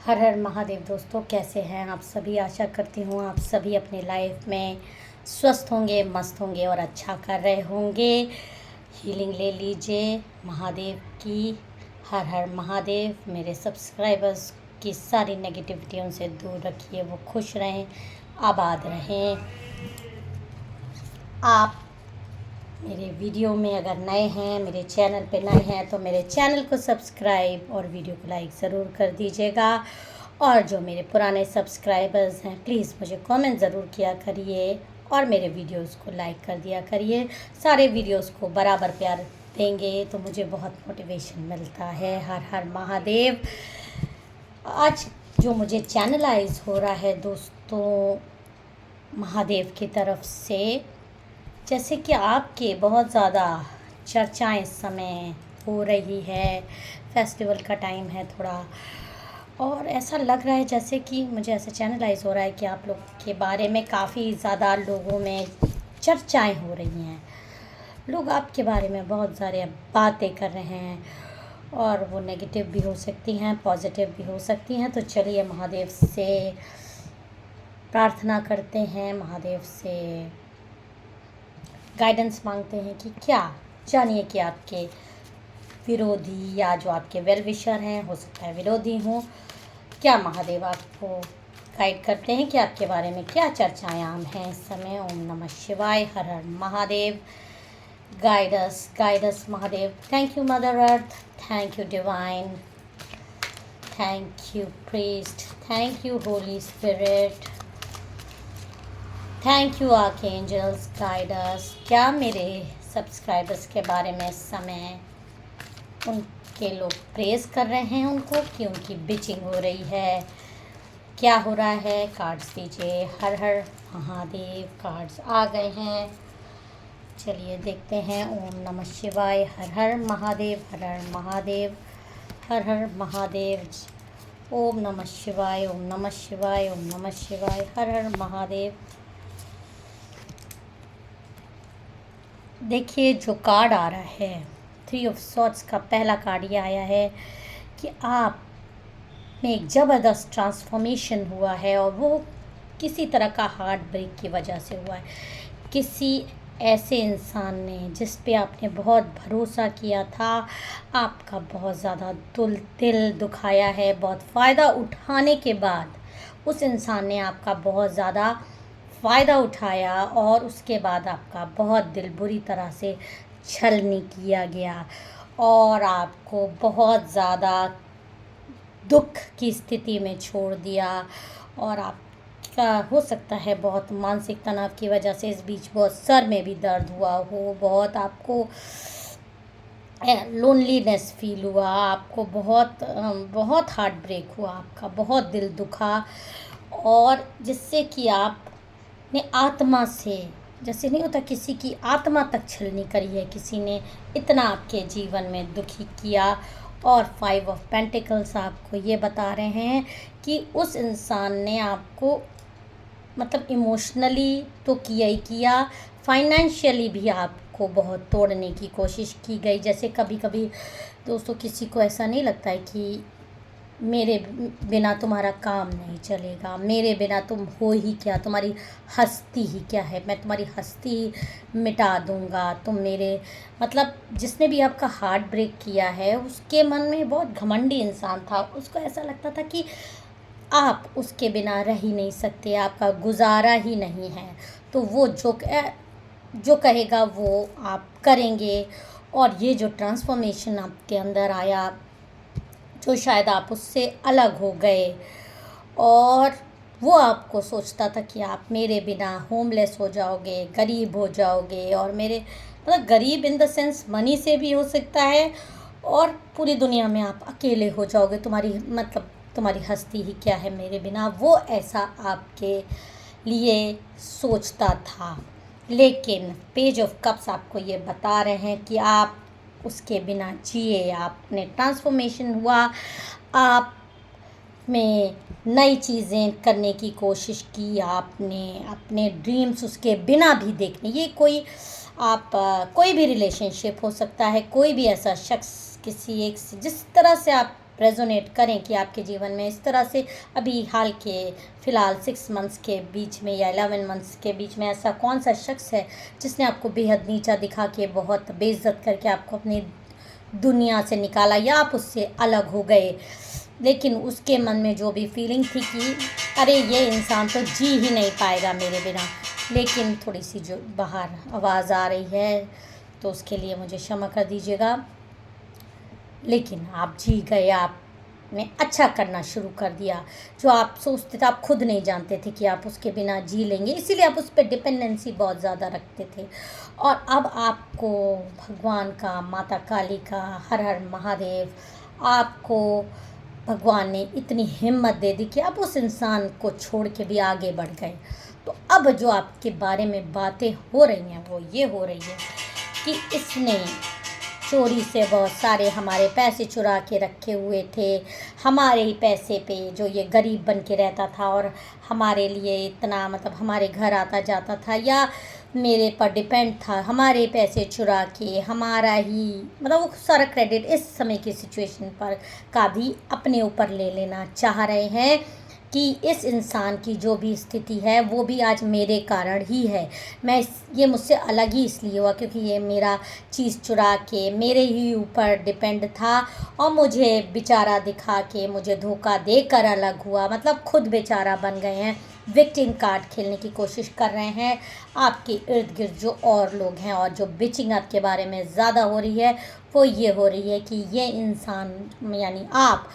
हर हर महादेव दोस्तों, कैसे हैं आप सभी। आशा करती हूँ आप सभी अपने लाइफ में स्वस्थ होंगे, मस्त होंगे और अच्छा कर रहे होंगे। हीलिंग ले लीजिए महादेव की। हर हर महादेव। मेरे सब्सक्राइबर्स की सारी नेगेटिविटियों से दूर रखिए, वो खुश रहें, आबाद रहें। आप मेरे वीडियो में अगर नए हैं, मेरे चैनल पे नए हैं, तो मेरे चैनल को सब्सक्राइब और वीडियो को लाइक ज़रूर कर दीजिएगा। और जो मेरे पुराने सब्सक्राइबर्स हैं, प्लीज़ मुझे कमेंट ज़रूर किया करिए और मेरे वीडियोस को लाइक कर दिया करिए। सारे वीडियोस को बराबर प्यार देंगे तो मुझे बहुत मोटिवेशन मिलता है। हर हर महादेव। आज जो मुझे चैनलाइज हो रहा है दोस्तों महादेव की तरफ से, जैसे कि आपके बहुत ज़्यादा चर्चाएं इस समय हो रही है, फेस्टिवल का टाइम है थोड़ा, और ऐसा लग रहा है जैसे कि मुझे ऐसा चैनलाइज हो रहा है कि आप लोग के बारे में काफ़ी ज़्यादा लोगों में चर्चाएं हो रही हैं। लोग आपके बारे में बहुत सारे बातें कर रहे हैं और वो नेगेटिव भी हो सकती हैं, पॉजिटिव भी हो सकती हैं। तो चलिए महादेव से प्रार्थना करते हैं, महादेव से गाइडेंस मांगते हैं कि क्या जानिए कि आपके विरोधी या जो आपके वेल विशर हैं, हो सकता है विरोधी हों, क्या महादेव आपको गाइड करते हैं कि आपके बारे में क्या चर्चाएं आम हैं इस समय। ओम नमः शिवाय। हर हर Mahadev. Guide us Mahadev. Thank you mother earth, thank you divine, thank you priest, thank you holy spirit, thank you archangels, guide us. क्या मेरे सब्सक्राइबर्स के बारे में इस समय उनके लोग प्रेज कर रहे हैं उनको कि उनकी बिचिंग हो रही है, क्या हो रहा है। कार्ड्स दीजिए। हर हर महादेव। कार्ड्स आ गए हैं, चलिए देखते हैं। ओम नमः शिवाय। हर हर महादेव, हर हर महादेव, हर हर महादेव। ओम नमः शिवाय, ओम नमः शिवाय, ओम नमः शिवाय। हर हर महादेव। देखिए जो कार्ड आ रहा है, 3 ऑफ सॉर्ड्स का पहला कार्ड ये आया है कि आप में एक ज़बरदस्त ट्रांसफॉर्मेशन हुआ है और वो किसी तरह का हार्ट ब्रेक की वजह से हुआ है। किसी ऐसे इंसान ने जिस पे आपने बहुत भरोसा किया था, आपका बहुत ज़्यादा दिल दुखाया है। बहुत फ़ायदा उठाने के बाद उस इंसान ने आपका बहुत ज़्यादा फ़ायदा उठाया और उसके बाद आपका बहुत दिल बुरी तरह से छलनी किया गया और आपको बहुत ज़्यादा दुख की स्थिति में छोड़ दिया। और आपका हो सकता है बहुत मानसिक तनाव की वजह से इस बीच बहुत सर में भी दर्द हुआ हो, बहुत आपको लोनलीनेस फील हुआ, आपको बहुत हार्ट ब्रेक हुआ, आपका बहुत दिल दुखा, और जिससे कि आपने आत्मा से, जैसे नहीं होता किसी की आत्मा तक छलनी करी है, किसी ने इतना आपके जीवन में दुखी किया। और 5 ऑफ पेंटिकल्स आपको ये बता रहे हैं कि उस इंसान ने आपको मतलब इमोशनली तो किया ही किया, फाइनेंशियली भी आपको बहुत तोड़ने की कोशिश की गई। जैसे कभी कभी दोस्तों किसी को ऐसा नहीं लगता है कि मेरे बिना तुम्हारा काम नहीं चलेगा, मेरे बिना तुम हो ही क्या, तुम्हारी हस्ती ही क्या है, मैं तुम्हारी हस्ती मिटा दूंगा, तुम मेरे मतलब जिसने भी आपका हार्ट ब्रेक किया है उसके मन में बहुत घमंडी इंसान था। उसको ऐसा लगता था कि आप उसके बिना रह ही नहीं सकते, आपका गुजारा ही नहीं है। तो वो जो कहेगा वो आप करेंगे। और ये जो ट्रांसफॉर्मेशन आपके अंदर आया, जो शायद आप उससे अलग हो गए और वो आपको सोचता था कि आप मेरे बिना होमलेस हो जाओगे, गरीब हो जाओगे, और मेरे मतलब गरीब इन द सेंस मनी से भी हो सकता है, और पूरी दुनिया में आप अकेले हो जाओगे, तुम्हारी मतलब तुम्हारी हस्ती ही क्या है मेरे बिना। वो ऐसा आपके लिए सोचता था। लेकिन पेज ऑफ कप्स आपको ये बता रहे हैं कि आप उसके बिना जिए, आपने ट्रांसफॉर्मेशन हुआ, आप में नई चीज़ें करने की कोशिश की, आपने अपने ड्रीम्स उसके बिना भी देखने। ये कोई आप कोई भी रिलेशनशिप हो सकता है, कोई भी ऐसा शख्स किसी एक से जिस तरह से आप रेजोनेट करें कि आपके जीवन में इस तरह से अभी हाल के फ़िलहाल 6 मंथ्स के बीच में या 11 मंथ्स के बीच में ऐसा कौन सा शख्स है जिसने आपको बेहद नीचा दिखा के, बहुत बेइज्जत करके आपको अपनी दुनिया से निकाला या आप उससे अलग हो गए, लेकिन उसके मन में जो भी फीलिंग थी कि अरे ये इंसान तो जी ही नहीं पाएगा मेरे बिना, लेकिन थोड़ी सी जो बाहर आवाज़ आ रही है तो उसके लिए मुझे क्षमा कर दीजिएगा। लेकिन आप जी गए, आपने अच्छा करना शुरू कर दिया। जो आप सोचते थे, आप खुद नहीं जानते थे कि आप उसके बिना जी लेंगे, इसीलिए आप उस पर डिपेंडेंसी बहुत ज़्यादा रखते थे। और अब आपको भगवान का, माता काली का हर हर महादेव, आपको भगवान ने इतनी हिम्मत दे दी कि आप उस इंसान को छोड़ के भी आगे बढ़ गए। तो अब जो आपके बारे में बातें हो रही हैं वो ये हो रही है कि इसने चोरी से बहुत सारे हमारे पैसे चुरा के रखे हुए थे, हमारे ही पैसे पे जो ये गरीब बन के रहता था और हमारे लिए इतना मतलब हमारे घर आता जाता था या मेरे पर डिपेंड था, हमारे पैसे चुरा के हमारा ही मतलब वो सारा क्रेडिट इस समय की सिचुएशन पर का भी अपने ऊपर ले लेना चाह रहे हैं कि इस इंसान की जो भी स्थिति है वो भी आज मेरे कारण ही है। ये मुझसे अलग ही इसलिए हुआ क्योंकि ये मेरा चीज़ चुरा के मेरे ही ऊपर डिपेंड था और मुझे बेचारा दिखा के मुझे धोखा देकर अलग हुआ, मतलब खुद बेचारा बन गए हैं। विक्टिम कार्ड खेलने की कोशिश कर रहे हैं। आपके इर्द गिर्द जो और लोग हैं और जो बिचिंग आपके बारे में ज़्यादा हो रही है वो ये हो रही है कि ये इंसान यानी आप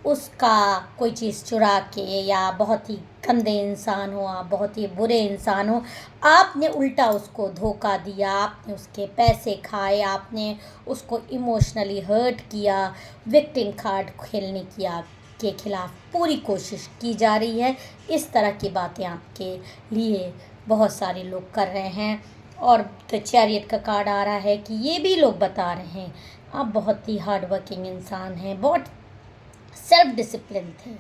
उसका कोई चीज़ चुरा के, या बहुत ही गंदे इंसान हो आप, बहुत ही बुरे इंसान हो, आपने उल्टा उसको धोखा दिया, आपने उसके पैसे खाए, आपने उसको इमोशनली हर्ट किया। विक्टिम कार्ड खेलने की आपके खिलाफ पूरी कोशिश की जा रही है। इस तरह की बातें आपके लिए बहुत सारे लोग कर रहे हैं। और द चैरियट का कार्ड आ रहा है कि ये भी लोग बता रहे हैं आप बहुत ही हार्ड वर्किंग इंसान हैं, बहुत सेल्फ डिसिप्लिन थे,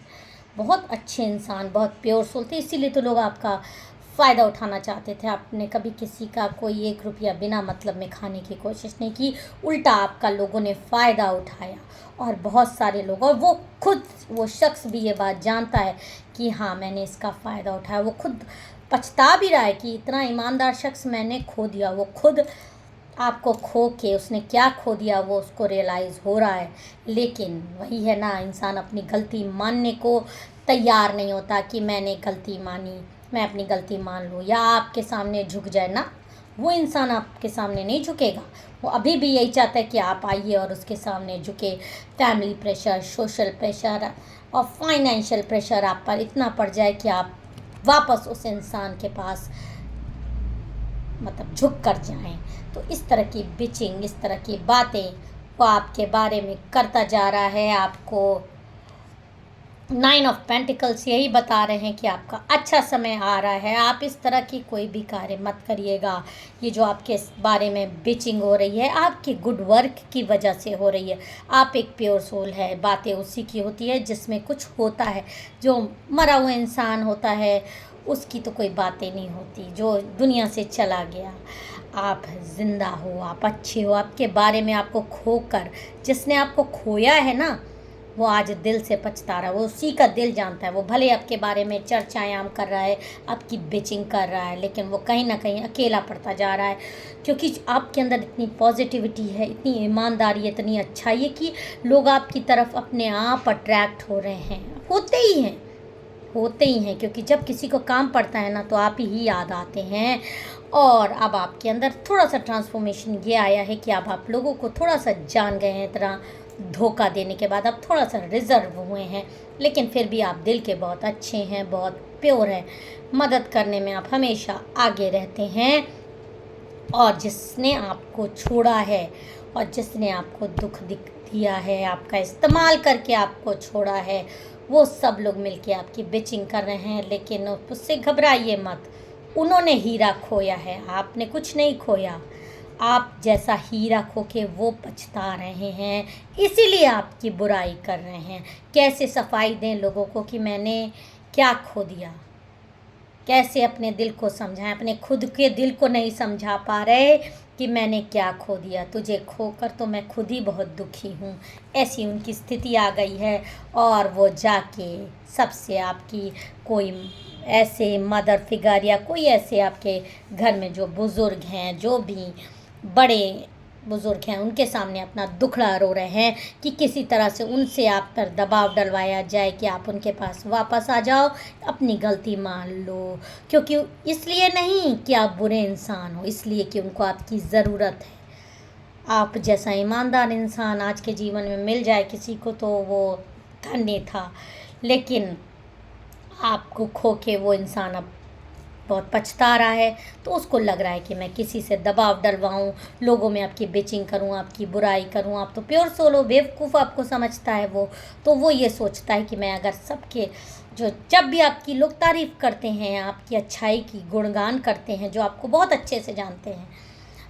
बहुत अच्छे इंसान, बहुत प्योर सोल थे, इसीलिए तो लोग आपका फ़ायदा उठाना चाहते थे। आपने कभी किसी का कोई 1 रुपया बिना मतलब में खाने की कोशिश नहीं की, उल्टा आपका लोगों ने फ़ायदा उठाया। और बहुत सारे लोग, और वो शख्स भी ये बात जानता है कि हाँ मैंने इसका फ़ायदा उठाया, वो खुद पछता भी रहा है कि इतना ईमानदार शख्स मैंने खो दिया। वो खुद आपको खो के उसने क्या खो दिया वो उसको रियलाइज़ हो रहा है, लेकिन वही है ना, इंसान अपनी गलती मानने को तैयार नहीं होता कि मैंने गलती मानी, मैं अपनी गलती मान लूँ या आपके सामने झुक जाए ना। वो इंसान आपके सामने नहीं झुकेगा, वो अभी भी यही चाहता है कि आप आइए और उसके सामने झुके। फैमिली प्रेशर, सोशल प्रेशर और फाइनेंशियल प्रेशर आप पर इतना पड़ जाए कि आप वापस उस इंसान के पास मतलब झुक कर जाएं। तो इस तरह की बिचिंग, इस तरह की बातें वो आपके बारे में करता जा रहा है। आपको 9 ऑफ पेंटिकल्स यही बता रहे हैं कि आपका अच्छा समय आ रहा है। आप इस तरह की कोई भी कार्य मत करिएगा। ये जो आपके बारे में बिचिंग हो रही है आपके गुड वर्क की वजह से हो रही है। आप एक प्योर सोल है, बातें उसी की होती है जिसमें कुछ होता है। जो मरा हुआ इंसान होता है उसकी तो कोई बातें नहीं होती, जो दुनिया से चला गया। आप ज़िंदा हो, आप अच्छे हो, आपके बारे में आपको खोकर जिसने आपको खोया है ना वो आज दिल से पछता रहा है, वो उसी का दिल जानता है। वो भले आपके बारे में चर्चाएं आम कर रहा है, आपकी बिचिंग कर रहा है, लेकिन वो कहीं ना कहीं अकेला पड़ता जा रहा है क्योंकि आपके अंदर इतनी पॉजिटिविटी है, इतनी ईमानदारी है, इतनी अच्छाई है कि लोग आपकी तरफ अपने आप अट्रैक्ट हो रहे हैं। होते ही हैं क्योंकि जब किसी को काम पड़ता है ना तो आप ही याद आते हैं। और अब आपके अंदर थोड़ा सा ट्रांसफॉर्मेशन ये आया है कि अब आप लोगों को थोड़ा सा जान गए हैं। तरह धोखा देने के बाद आप थोड़ा सा रिजर्व हुए हैं, लेकिन फिर भी आप दिल के बहुत अच्छे हैं, बहुत प्योर हैं। मदद करने में आप हमेशा आगे रहते हैं। और जिसने आपको छोड़ा है और जिसने आपको दुख दिया है, आपका इस्तेमाल करके आपको छोड़ा है, वो सब लोग मिलके आपकी बिचिंग कर रहे हैं। लेकिन उससे घबराइए मत, उन्होंने हीरा खोया है, आपने कुछ नहीं खोया। आप जैसा हीरा खो के वो पछता रहे हैं, इसीलिए आपकी बुराई कर रहे हैं। कैसे सफाई दें लोगों को कि मैंने क्या खो दिया। कैसे अपने दिल को समझाएं, अपने खुद के दिल को नहीं समझा पा रहे कि मैंने क्या खो दिया, तुझे खोकर तो मैं खुद ही बहुत दुखी हूँ। ऐसी उनकी स्थिति आ गई है। और वो जाके सबसे आपकी कोई ऐसे मदर फिगर या कोई ऐसे आपके घर में जो बुज़ुर्ग हैं, जो भी बड़े बुज़ुर्ग हैं, उनके सामने अपना दुखड़ा रो रहे हैं कि किसी तरह से उनसे आप पर दबाव डलवाया जाए कि आप उनके पास वापस आ जाओ, अपनी गलती मान लो। क्योंकि इसलिए नहीं कि आप बुरे इंसान हो, इसलिए कि उनको आपकी ज़रूरत है। आप जैसा ईमानदार इंसान आज के जीवन में मिल जाए किसी को तो वो धन्य था, लेकिन आपको खो के वो इंसान अब बहुत पछता रहा है। तो उसको लग रहा है कि मैं किसी से दबाव डलवाऊं, लोगों में आपकी बिचिंग करूं, आपकी बुराई करूं। आप तो प्योर सोल हो, बेवकूफ़ आपको समझता है वो। तो वो ये सोचता है कि मैं अगर सबके जो जब भी आपकी लोग तारीफ़ करते हैं, आपकी अच्छाई की गुणगान करते हैं, जो आपको बहुत अच्छे से जानते हैं,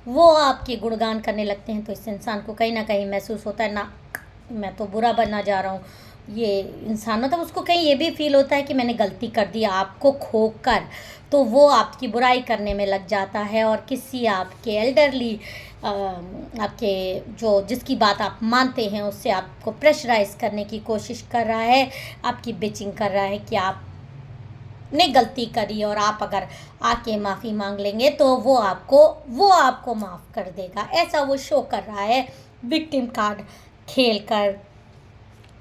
वो आपके गुणगान करने लगते हैं, तो इस इंसान को कहीं ना कहीं महसूस होता है ना, मैं तो बुरा बनना जा रहा हूँ। ये इंसान मतलब उसको कहीं ये भी फील होता है कि मैंने गलती कर दी आपको खोकर। तो वो आपकी बुराई करने में लग जाता है और किसी आपके एल्डरली आपके जो जिसकी बात आप मानते हैं उससे आपको प्रेशराइज करने की कोशिश कर रहा है, आपकी बिचिंग कर रहा है कि आप ने गलती करी और आप अगर आके माफ़ी मांग लेंगे तो वो आपको माफ़ कर देगा। ऐसा वो शो कर रहा है विक्टिम कार्ड खेल कर।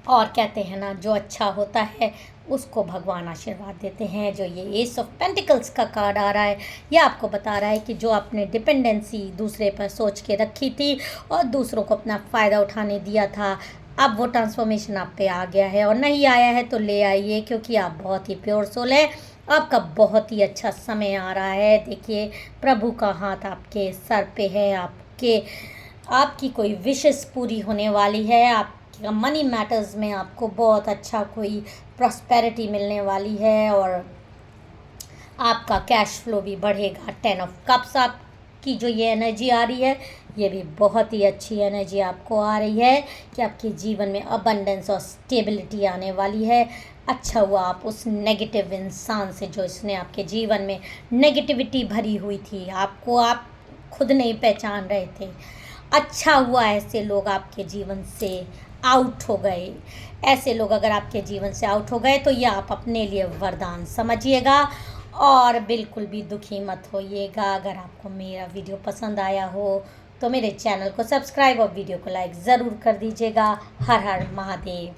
और कहते हैं ना, जो अच्छा होता है उसको भगवान आशीर्वाद देते हैं। जो ये एस ऑफ पेंटिकल्स का कार्ड आ रहा है, ये आपको बता रहा है कि जो आपने डिपेंडेंसी दूसरे पर सोच के रखी थी और दूसरों को अपना फ़ायदा उठाने दिया था, अब वो ट्रांसफॉर्मेशन आप पे आ गया है। और नहीं आया है तो ले आइए, क्योंकि आप बहुत ही प्योर सोल है। आपका बहुत ही अच्छा समय आ रहा है। देखिए, प्रभु का हाथ आपके सर पे है। आपकी कोई विशेस पूरी होने वाली है। आप मनी मैटर्स में आपको बहुत अच्छा कोई प्रॉस्पेरिटी मिलने वाली है और आपका कैश फ्लो भी बढ़ेगा। 10 ऑफ कप्स आपकी जो ये एनर्जी आ रही है, ये भी बहुत ही अच्छी एनर्जी आपको आ रही है कि आपके जीवन में अबंडेंस और स्टेबिलिटी आने वाली है। अच्छा हुआ आप उस नेगेटिव इंसान से, जो इसने आपके जीवन में नेगेटिविटी भरी हुई थी, आपको आप खुद नहीं पहचान रहे थे, अच्छा हुआ ऐसे लोग आपके जीवन से आउट हो गए। ऐसे लोग अगर आपके जीवन से आउट हो गए तो ये आप अपने लिए वरदान समझिएगा और बिल्कुल भी दुखी मत होइएगा। अगर आपको मेरा वीडियो पसंद आया हो तो मेरे चैनल को सब्सक्राइब और वीडियो को लाइक ज़रूर कर दीजिएगा। हर हर महादेव।